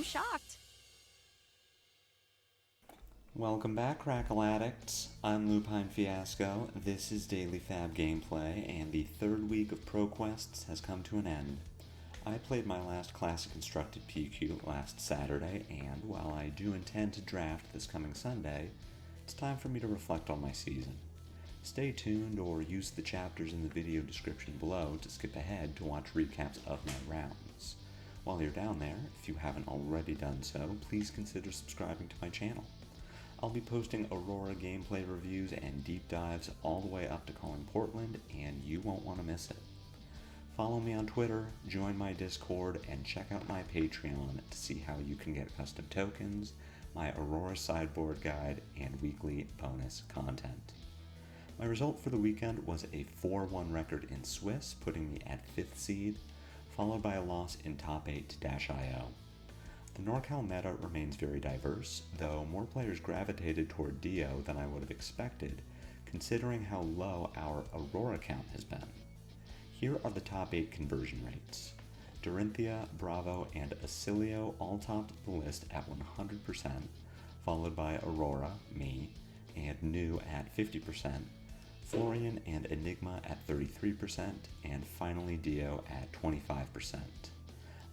shocked. Welcome back, Crackle Addicts. I'm Lupine Fiasco. This is Daily Fab Gameplay, and the third week of ProQuests has come to an end. I played my last Classic Constructed PQ last Saturday, and while I do intend to draft this coming Sunday, it's time for me to reflect on my season. Stay tuned or use the chapters in the video description below to skip ahead to watch recaps of my rounds. While you're down there, if you haven't already done so, please consider subscribing to my channel. I'll be posting Aurora gameplay reviews and deep dives all the way up to calling Portland, and you won't want to miss it. Follow me on Twitter, join my Discord, and check out my Patreon to see how you can get custom tokens, my Aurora sideboard guide, and weekly bonus content. My result for the weekend was a 4-1 record in Swiss, putting me at 5th seed, followed by a loss in top 8 to Dash.io. The NorCal meta remains very diverse, though more players gravitated toward Dio than I would have expected, considering how low our Aurora count has been. Here are the top 8 conversion rates. Dorinthia, Bravo, and Oscilio all topped the list at 100%, followed by Aurora, me, and New at 50%, Florian and Enigma at 33%, and finally Dio at 25%.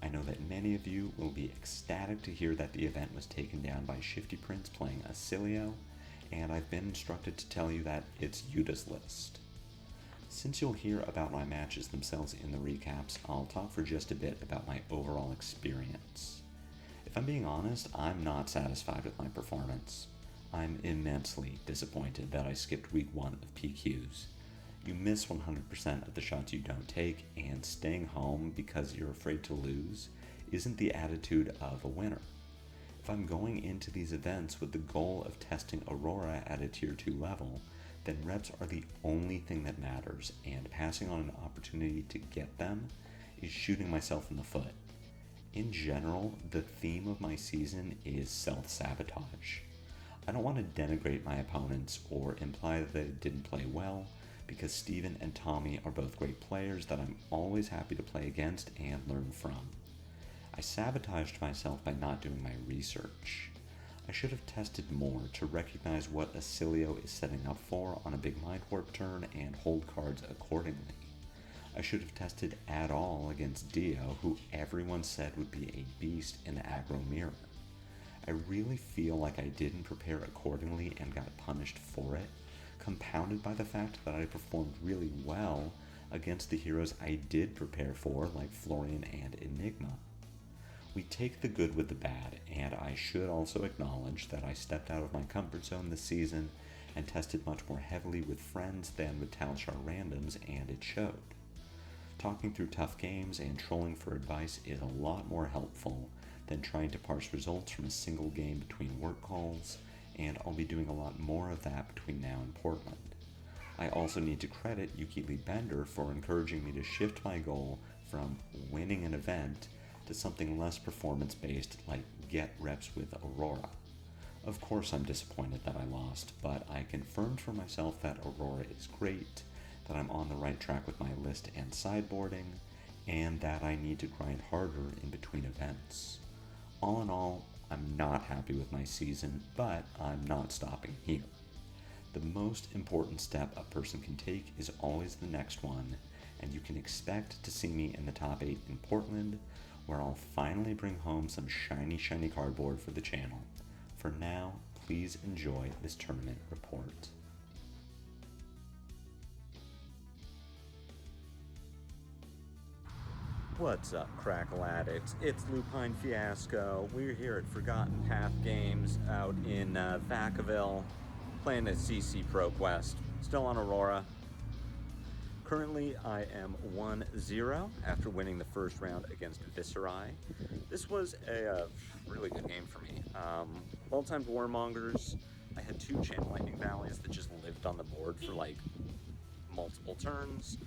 I know that many of you will be ecstatic to hear that the event was taken down by Shifty Prince playing Oscilio, and I've been instructed to tell you that it's Yuta's list. Since you'll hear about my matches themselves in the recaps, I'll talk for just a bit about my overall experience. If I'm being honest, I'm not satisfied with my performance. I'm immensely disappointed that I skipped week 1 of PQs. You miss 100% of the shots you don't take, and staying home because you're afraid to lose isn't the attitude of a winner. If I'm going into these events with the goal of testing Aurora at a tier 2 level, then reps are the only thing that matters, and passing on an opportunity to get them is shooting myself in the foot. In general, the theme of my season is self-sabotage. I don't want to denigrate my opponents or imply that they didn't play well, because Steven and Tommy are both great players that I'm always happy to play against and learn from. I sabotaged myself by not doing my research. I should have tested more to recognize what Oscilio is setting up for on a big Mind Warp turn and hold cards accordingly. I should have tested at all against Dio, who everyone said would be a beast in the aggro mirror. I really feel like I didn't prepare accordingly and got punished for it, compounded by the fact that I performed really well against the heroes I did prepare for, like Florian and Enigma. We take the good with the bad, and I should also acknowledge that I stepped out of my comfort zone this season and tested much more heavily with friends than with Talshar randoms, and it showed. Talking through tough games and trolling for advice is a lot more helpful than trying to parse results from a single game between work calls, and I'll be doing a lot more of that between now and Portland. I also need to credit Yuki Lee Bender for encouraging me to shift my goal from winning an event to something less performance-based, like get reps with Aurora. Of course I'm disappointed that I lost, but I confirmed for myself that Aurora is great, that I'm on the right track with my list and sideboarding, and that I need to grind harder in between events. All in all, I'm not happy with my season, but I'm not stopping here. The most important step a person can take is always the next one, and you can expect to see me in the top 8 in Portland, where I'll finally bring home some shiny cardboard for the channel. For now, please enjoy this tournament report. What's up, Crackle Addicts? It's Lupine Fiasco. We're here at Forgotten Path Games out in Vacaville, playing a CC ProQuest. Still on Aurora. Currently, I am 1-0 after winning the first round against Viserai. This was a really good game for me. Well-timed Warmongers. I had 2 Channel Lightning Valleys that just lived on the board for like multiple turns.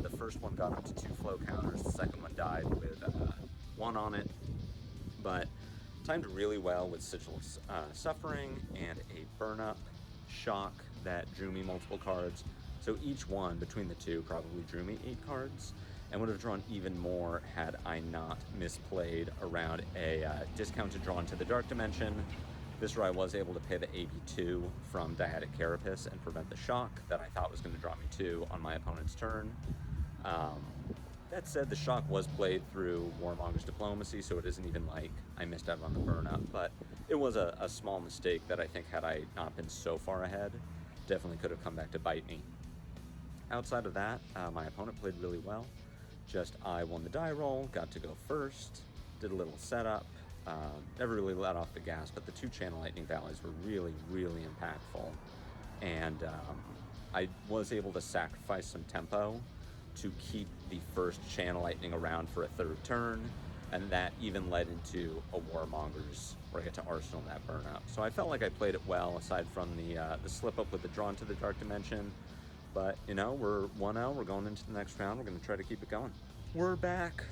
The first one got up to 2 flow counters, the second one died with 1 on it, but timed really well with Sigil Suffering and a burn-up shock that drew me multiple cards. So each one between the two probably drew me 8 cards, and would have drawn even more had I not misplayed around a discounted draw into the Dark Dimension. Viserai was able to pay the AB2 from Dyadic Carapace and prevent the shock that I thought was going to draw me 2 on my opponent's turn. That said, the shock was played through Warmonger's Diplomacy, so it isn't even like I missed out on the burn-up, but it was a small mistake that I think, had I not been so far ahead, definitely could have come back to bite me. Outside of that, my opponent played really well. Just I won the die roll, got to go first, did a little setup, never really let off the gas, but the 2 Channel Lightning Valleys were really, really impactful. And I was able to sacrifice some tempo to keep the first Channel Lightning around for a 3rd turn, and that even led into a Warmongers where I get to Arsenal that burnout. So I felt like I played it well, aside from the slip-up with the draw into the Dark Dimension. But, you know, we're 1-0, we're going into the next round, we're going to try to keep it going. We're back.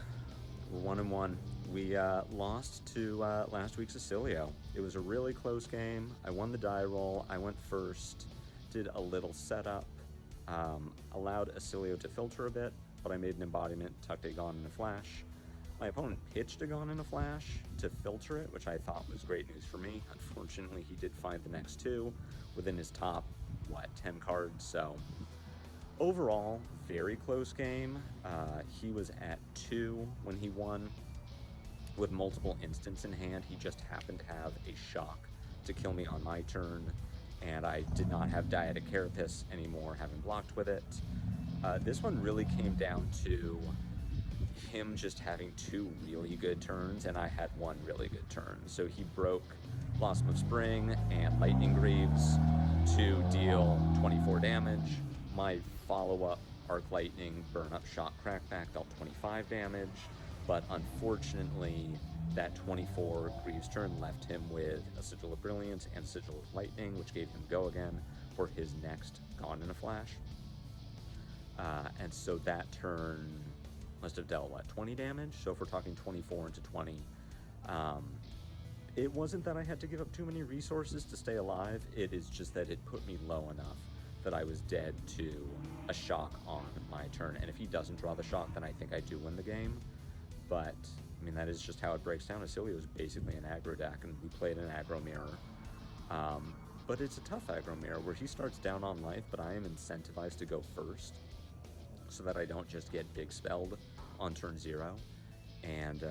We're 1-1. We lost to last week's Oscilio. It was a really close game. I won the die roll, I went first, did a little setup, allowed Oscilio to filter a bit, but I made an embodiment, tucked a Gone in a Flash. My opponent pitched a Gone in a Flash to filter it, which I thought was great news for me. Unfortunately, he did find the next 2 within his top, 10 cards, so overall, very close game. He was at 2 when he won. With multiple instants in hand, he just happened to have a shock to kill me on my turn, and I did not have Dyadic Carapace anymore, having blocked with it. This one really came down to him just having 2 really good turns, and I had 1 really good turn. So he broke Blossom of Spring and Lightning Greaves to deal 24 damage. My follow-up Arc Lightning Burn-Up Shock Crackback dealt 25 damage, but unfortunately that 24 Greaves turn left him with a Sigil of Brilliance and a Sigil of Lightning, which gave him Go Again for his next Gone in a Flash. And so that turn must have dealt, 20 damage? So if we're talking 24 into 20, it wasn't that I had to give up too many resources to stay alive, it is just that it put me low enough that I was dead to a shock on my turn. And if he doesn't draw the shock, then I think I do win the game. But, I mean, that is just how it breaks down. Oscilio is basically an aggro deck, and we played an aggro mirror. But it's a tough aggro mirror where he starts down on life, but I am incentivized to go first so that I don't just get big spelled on turn 0. And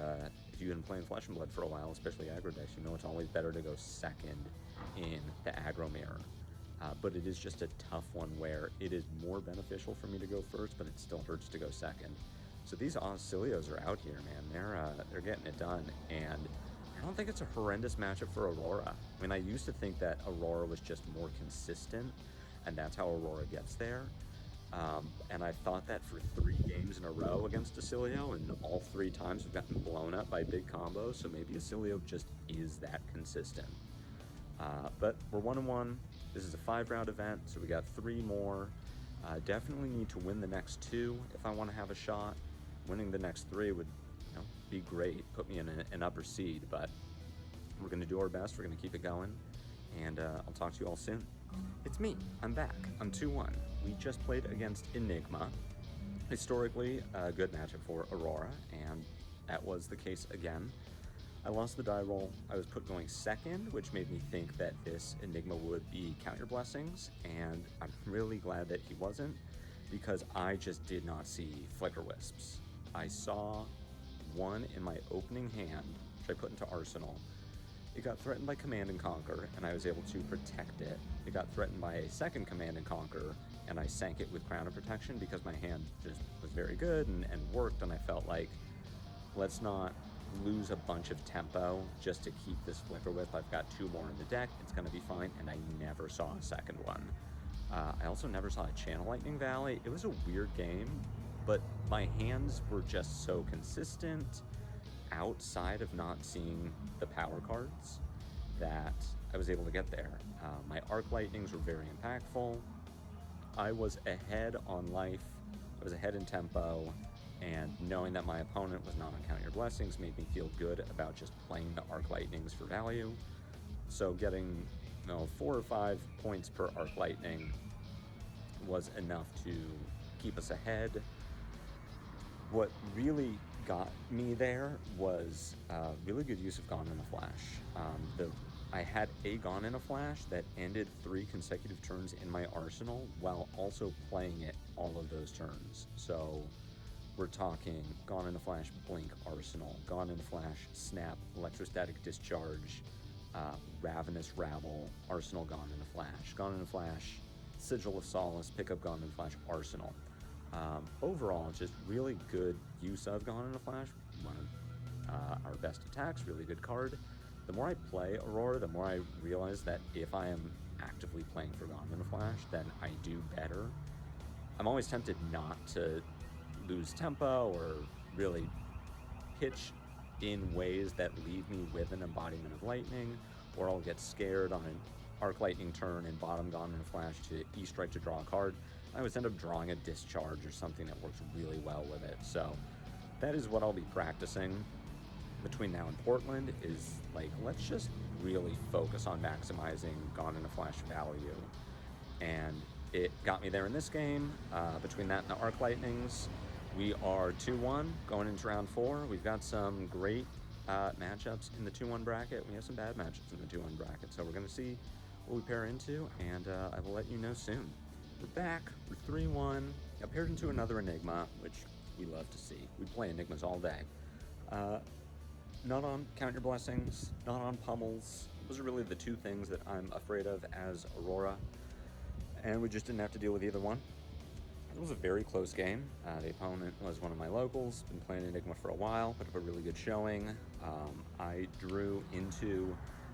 if you've been playing Flesh and Blood for a while, especially aggro decks, you know it's always better to go second in the aggro mirror. But it is just a tough one where it is more beneficial for me to go first, but it still hurts to go second. So these Oscilios are out here, man. They're getting it done, and I don't think it's a horrendous matchup for Aurora. I mean, I used to think that Aurora was just more consistent, and that's how Aurora gets there. And I thought that for 3 games in a row against Oscilio, and all 3 times we've gotten blown up by big combos, so maybe Oscilio just is that consistent. But we're 1-1. This is a 5-round event, so we got 3 more. Definitely need to win the next 2 if I want to have a shot. Winning the next 3 would, be great, put me in an upper seed, but we're going to do our best. We're going to keep it going, and I'll talk to you all soon. It's me. I'm back. I'm 2-1. We just played against Enigma. Historically, a good matchup for Aurora, and that was the case again. I lost the die roll. I was put going second, which made me think that this Enigma would be Count Your Blessings, and I'm really glad that he wasn't, because I just did not see Flicker Wisps. I saw one in my opening hand, which I put into Arsenal. It got threatened by Command and Conquer, and I was able to protect it. It got threatened by a second Command and Conquer, and I sank it with Crown of Protection because my hand just was very good and worked, and I felt like, let's not lose a bunch of tempo just to keep this Flicker Wisp. I've got 2 more in the deck, it's going to be fine, and I never saw a second one. I also never saw a Channel Lightning Valley. It was a weird game, but my hands were just so consistent outside of not seeing the power cards that I was able to get there. My Arc Lightnings were very impactful. I was ahead on life, I was ahead in tempo, and knowing that my opponent was not on Count Your Blessings made me feel good about just playing the Arc Lightnings for value. So getting 4 or 5 points per Arc Lightning was enough to keep us ahead. What really got me there was really good use of Gone in a Flash. I had a Gone in a Flash that ended 3 consecutive turns in my arsenal while also playing it all of those turns. So we're talking Gone in a Flash, Blink, Arsenal, Gone in a Flash, Snap, Electrostatic Discharge, Ravenous Rabble, Arsenal, Gone in a Flash, Gone in a Flash, Sigil of Solace, Pickup, Gone in a Flash, Arsenal. Overall, just really good use of Gone in a Flash. One of our best attacks, really good card. The more I play Aurora, the more I realize that if I am actively playing for Gone in a Flash, then I do better. I'm always tempted not to lose tempo or really pitch in ways that leave me with an embodiment of lightning, or I'll get scared on an Arc Lightning turn and bottom Gone in a Flash to E-Strike to draw a card. I always end up drawing a Discharge or something that works really well with it. So that is what I'll be practicing between now and Portland, is like, let's just really focus on maximizing Gone in a Flash value. And it got me there in this game. Between that and the Arc Lightnings, we are 2-1 going into round 4. We've got some great matchups in the 2-1 bracket. We have some bad matchups in the 2-1 bracket. So we're going to see what we pair into, and I will let you know soon. We're back. We're 3-1. I paired into another Enigma, which we love to see. We play Enigmas all day. Not on Count Your Blessings, not on Pummels. Those are really the 2 things that I'm afraid of as Aurora, and we just didn't have to deal with either one. It was a very close game. The opponent was one of my locals, been playing Enigma for a while, put up a really good showing. I drew into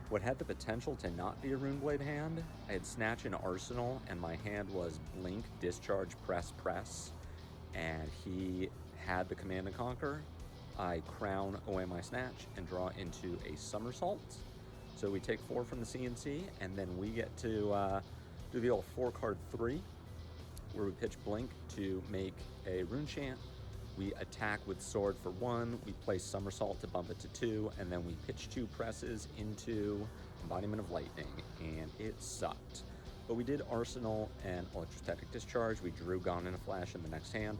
what had the potential to not be a Runeblade hand. I had Snatch and Arsenal, and my hand was Blink, Discharge, Press, Press, and he had the Command and Conquer. I crown away my Snatch and draw into a Somersault. So we take 4 from the CNC, and then we get to do the old 4-card 3, where we pitch Blink to make a Rune Chant. We attack with Sword for 1, we play Somersault to bump it to 2, and then we pitch 2 presses into Embodiment of Lightning, and it sucked. But we did Arsenal and Electrostatic Discharge. We drew Gone in a Flash in the next hand.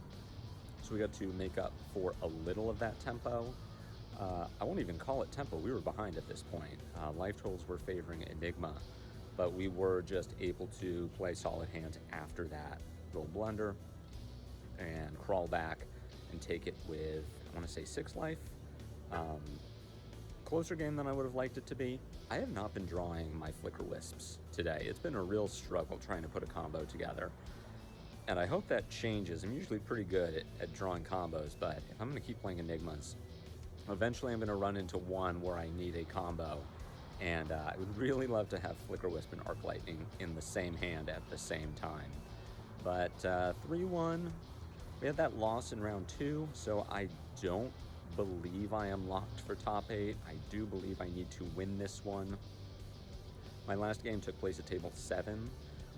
So we got to make up for a little of that tempo. I won't even call it tempo. We were behind at this point. Life totals were favoring Enigma, but we were just able to play solid hands after that. Roll Blunder and crawl back and take it with, I want to say, 6 life. Closer game than I would have liked it to be. I have not been drawing my Flicker Wisps today. It's been a real struggle trying to put a combo together. And I hope that changes. I'm usually pretty good at drawing combos, but if I'm going to keep playing Enigmas, eventually I'm going to run into one where I need a combo. And I would really love to have Flicker Wisp and Arc Lightning in the same hand at the same time. But 3-1, we had that loss in round 2, so I don't believe I am locked for top 8. I do believe I need to win this one. My last game took place at table 7,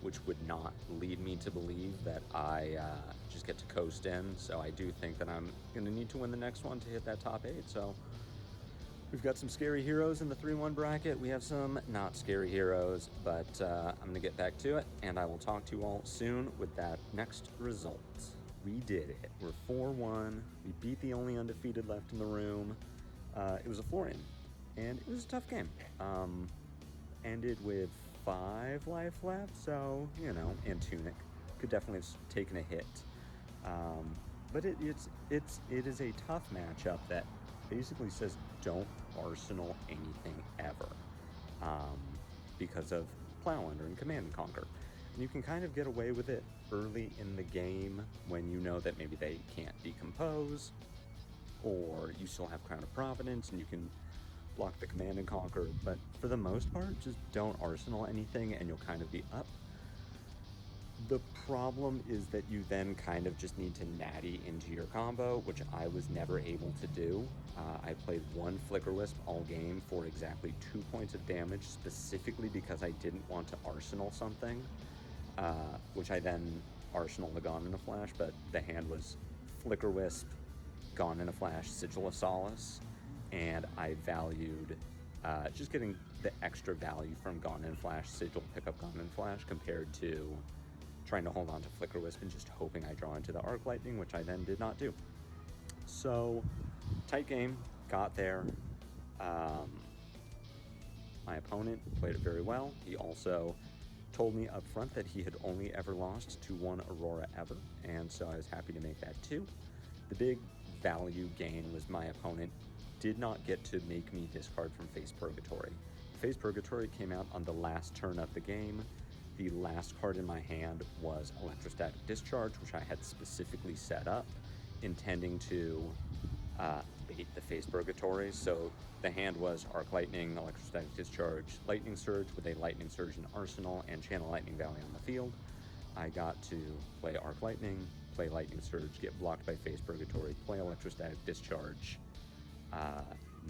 which would not lead me to believe that I just get to coast in. So I do think that I'm going to need to win the next one to hit that top 8. So we've got some scary heroes in the 3-1 bracket. We have some not scary heroes, but I'm going to get back to it, and I will talk to you all soon with that next result. We did it. We're 4-1. We beat the only undefeated left in the room. It was a Florian, and it was a tough game. Ended with 5 life left, so, you know, and Tunic could definitely have taken a hit. But it is a tough matchup that basically says don't Arsenal anything ever, because of Plow Under and Command and Conquer. And you can kind of get away with it early in the game when you know that maybe they can't decompose, or you still have Crown of Providence and you can block the Command and Conquer. But for the most part, just don't Arsenal anything and you'll kind of be up. The problem is that you then kind of just need to natty into your combo, which I was never able to do. I played 1 Flicker Wisp all game for exactly 2 points of damage, specifically because I didn't want to Arsenal something, which I then Arsenal the Gone in a Flash, but the hand was Flicker Wisp, Gone in a Flash, Sigil of Solace, and I valued just getting the extra value from Gone in a Flash, Sigil, pick up Gone in a Flash, compared to trying to hold on to Flicker Wisp and just hoping I draw into the Arc Lightning, which I then did not do. So, tight game, got there. My opponent played it very well. He also told me up front that he had only ever lost to one Aurora ever, and so I was happy to make that too. The big value gain was my opponent did not get to make me discard from Face Purgatory. Face Purgatory came out on the last turn of the game. The last card in my hand was Electrostatic Discharge, which I had specifically set up, intending to bait the Face Purgatory. So the hand was Arc Lightning, Electrostatic Discharge, Lightning Surge with a Lightning Surge in Arsenal, and Channel Lightning Valley on the field. I got to play Arc Lightning, play Lightning Surge, get blocked by Face Purgatory, play Electrostatic Discharge,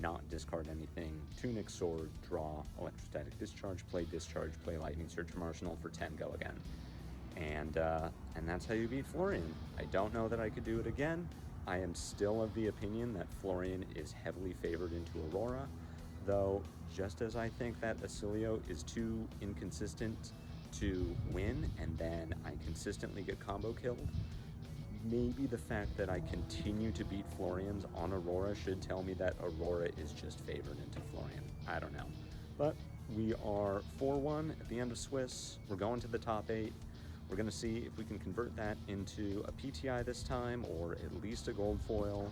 not discard anything, Tunic Sword, draw Electrostatic Discharge, play Discharge, play Lightning Surge from Arsenal for 10, go again. And that's how you beat Florian. I don't know that I could do it again. I am still of the opinion that Florian is heavily favored into Aurora, though just as I think that Oscilio is too inconsistent to win, and then I consistently get combo killed, maybe the fact that I continue to beat Florian's on Aurora should tell me that Aurora is just favored into Florian. I don't know. But we are 4-1 at the end of Swiss. We're going to the top 8. We're going to see if we can convert that into a PTI this time, or at least a gold foil,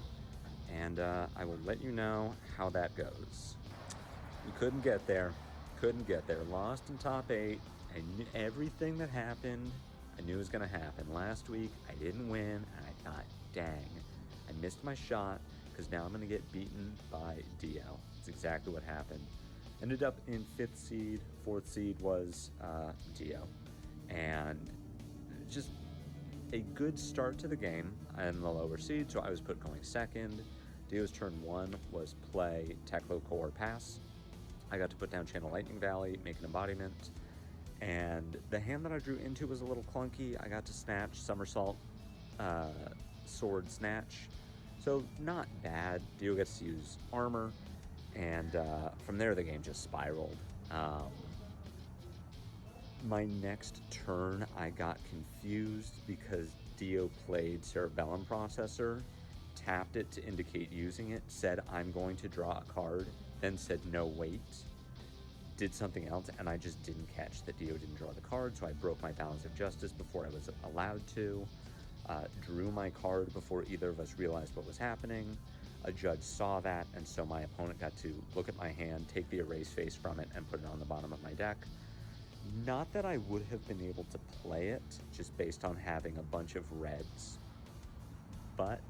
and I will let you know how that goes. We couldn't get there. Lost in top 8. I knew everything that happened. I knew it was going to happen. Last week, I didn't win, and I thought, dang, I missed my shot, because now I'm going to get beaten by Dio. That's exactly what happened. Ended up in 5th seed. 4th seed was Dio. And just a good start to the game. I'm the lower seed, so I was put going 2nd. Dio's turn 1 was play Teklo Core Pass. I got to put down Channel Lightning Valley, make an embodiment. And the hand that I drew into was a little clunky. I got to snatch, somersault, sword snatch. So not bad. Dio gets to use armor. And from there, the game just spiraled. My next turn, I got confused because Dio played Cerebellum Processor, tapped it to indicate using it, said, I'm going to draw a card, then said, no, wait. Did something else, and I just didn't catch that Dio didn't draw the card, so I broke my balance of justice before I was allowed to. Drew my card before either of us realized what was happening. A judge saw that, and so my opponent got to look at my hand, take the erase face from it, and put it on the bottom of my deck. Not that I would have been able to play it, just based on having a bunch of reds, but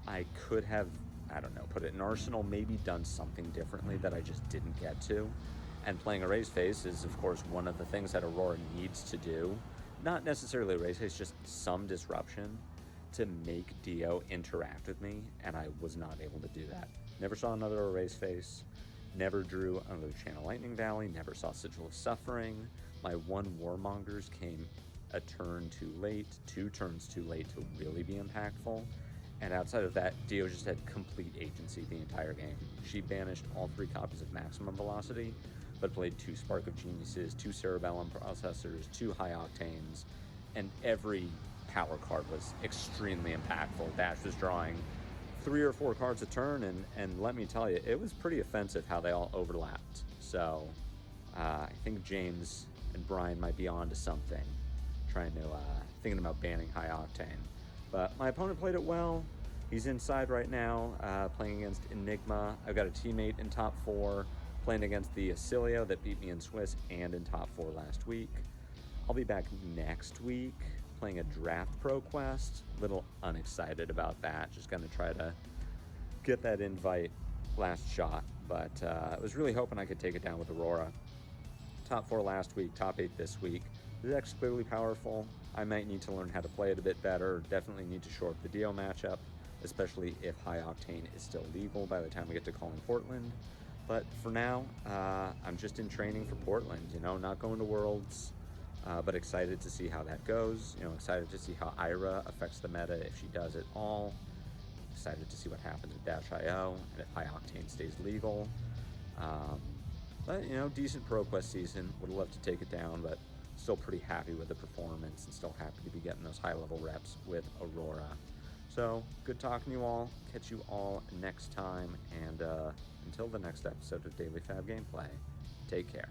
I could have, I don't know, put it in Arsenal, maybe done something differently that I just didn't get to. And playing erase face is, of course, one of the things that Aurora needs to do. Not necessarily erase face, just some disruption to make Dio interact with me, and I was not able to do that. Never saw another erase face, never drew another Channel Lightning Valley, never saw Sigil of Suffering. My one Warmongers came a turn too late, 2 turns too late to really be impactful. And outside of that, Dio just had complete agency the entire game. She banished all 3 copies of Maximum Velocity, but played 2 Spark of Geniuses, 2 Cerebellum Processors, 2 High Octanes, and every power card was extremely impactful. Dash was drawing 3 or 4 cards a turn, and let me tell you, it was pretty offensive how they all overlapped. So I think James and Brian might be on to something, thinking about banning High Octane. But my opponent played it well. He's inside right now, playing against Enigma. I've got a teammate in top 4, playing against the Oscilio that beat me in Swiss and in top 4 last week. I'll be back next week playing a draft pro quest. A little unexcited about that. Just gonna try to get that invite last shot. But I was really hoping I could take it down with Aurora. Top 4 last week, top 8 this week. The deck's clearly powerful. I might need to learn how to play it a bit better. Definitely need to shore up the Dio matchup, especially if High Octane is still legal by the time we get to calling Portland. But for now, I'm just in training for Portland, not going to Worlds, but excited to see how that goes. Excited to see how Ira affects the meta if she does at all. Excited to see what happens with Dash.io and if High Octane stays legal. But, decent Pro Quest season. Would love to take it down, but still pretty happy with the performance and still happy to be getting those high-level reps with Aurora. So, good talking to you all. Catch you all next time. And until the next episode of Daily Fab Gameplay, take care.